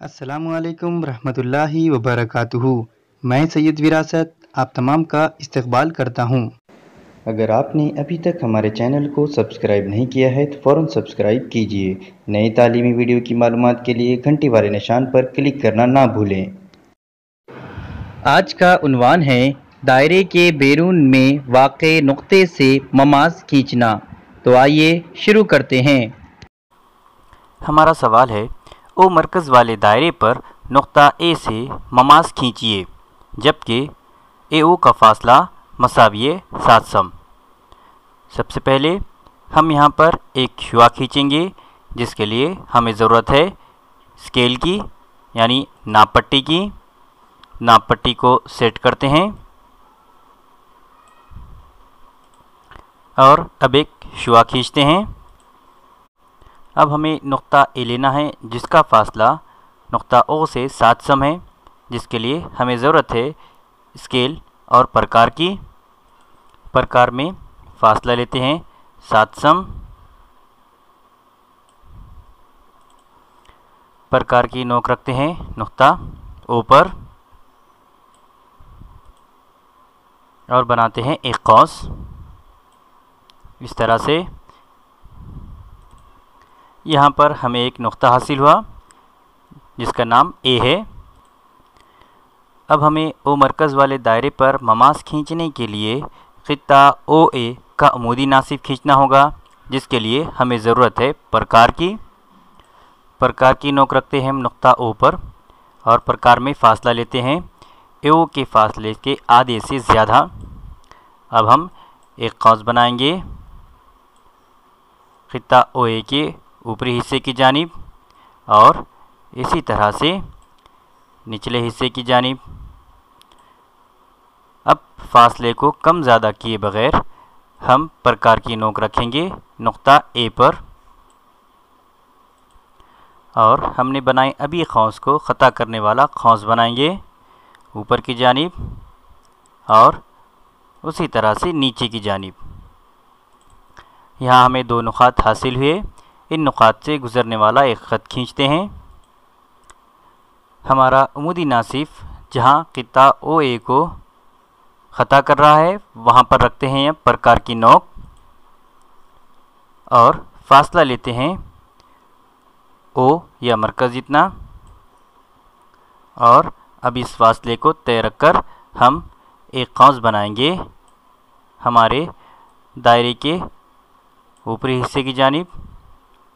अस्सलामुअलैकुम रहमतुल्लाहि वबरकातुहू। मैं सैयद विरासत आप तमाम का इस्तकबाल करता हूँ। अगर आपने अभी तक हमारे चैनल को सब्सक्राइब नहीं किया है तो फ़ौरन सब्सक्राइब कीजिए। नई तालीमी वीडियो की मालूमात के लिए घंटी वाले निशान पर क्लिक करना ना भूलें। आज का उन्वान है दायरे के बैरून में वाक़े नुक्ते से ममाज़ खींचना। तो आइए शुरू करते हैं। हमारा सवाल है, ओ मरकज़ वाले दायरे पर नुक्ता ए से ममाज़ खींचिए जबकि ए ओ का फ़ासला मसाविये 7 सम। सबसे पहले हम यहाँ पर एक शुआ खींचेंगे जिसके लिए हमें ज़रूरत है स्केल की यानी नाप पट्टी की। नाप पट्टी को सेट करते हैं और अब एक शुआ खींचते हैं। अब हमें नुक्ता ए लेना है जिसका फ़ासला नुक्ता ओ से 7 सम है, जिसके लिए हमें ज़रूरत है स्केल और प्रकार की। प्रकार में फ़ासला लेते हैं 7 सम। प्रकार की नोक रखते हैं नुक्ता ओ पर और बनाते हैं एक कौस। इस तरह से यहाँ पर हमें एक नुक्ता हासिल हुआ जिसका नाम ए है। अब हमें ओ मरकज़ वाले दायरे पर ममाज़ खींचने के लिए ख़ित्ता ओ ए का अमूदी नासिब खींचना होगा, जिसके लिए हमें ज़रूरत है प्रकार की। प्रकार की नोक रखते हैं हम नुक्ता ओ पर और प्रकार में फ़ासला लेते हैं ए ओ के फ़ासले के आधे से ज़्यादा। अब हम एक कौस बनाएंगे ख़ित्ता ओ ए के ऊपरी हिस्से की जानिब और इसी तरह से निचले हिस्से की जानिब। अब फासले को कम ज़्यादा किए बग़ैर हम प्रकार की नोक रखेंगे नुक्ता ए पर और हमने बनाए अभी खौंस को ख़ता करने वाला खौंस बनाएंगे ऊपर की जानिब और उसी तरह से नीचे की जानिब। यहाँ हमें 2 नुक़ात हासिल हुए। इन नुक़ात से गुज़रने वाला एक ख़त खींचते हैं। हमारा अमूदी नासिफ जहाँ क़ित्ता ओ ए को ख़ता कर रहा है वहाँ पर रखते हैं प्रकार की नोक और फ़ासला लेते हैं ओ या मरकज़ जितना और अब इस फासले को तय रख कर हम एक कौस बनाएंगे हमारे दायरे के ऊपरी हिस्से की जानिब,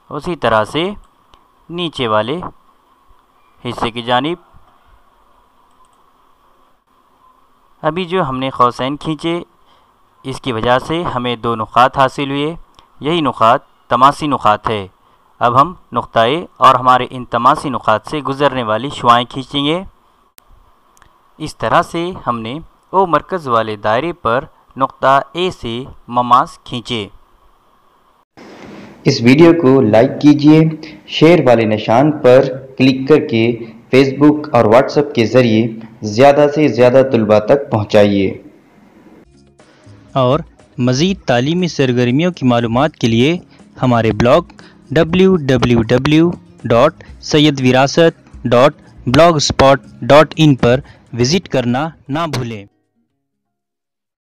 उसी तरह से नीचे वाले हिस्से की जानिब। अभी जो हमने कौसैन खींचे इसकी वजह से हमें 2 नुक़ात हासिल हुए। यही नुक़ात तमासी नुक़ात है। अब हम नुक़्ता ए और हमारे इन तमासी नुक़ात से गुज़रने वाली शुआएँ खींचेंगे। इस तरह से हमने ओ मरकज़ वाले दायरे पर नुक़्ता ए से ममाज़ खींचे। इस वीडियो को लाइक कीजिए, शेयर वाले निशान पर क्लिक करके फेसबुक और व्हाट्सएप के ज़रिए ज़्यादा से ज़्यादा तुलबा तक पहुँचाइए। और मज़ीद तालीमी सरगर्मियों की मालूमात के लिए हमारे ब्लॉग www.sayyadvirasat.blogspot.in पर विज़िट करना ना भूलें।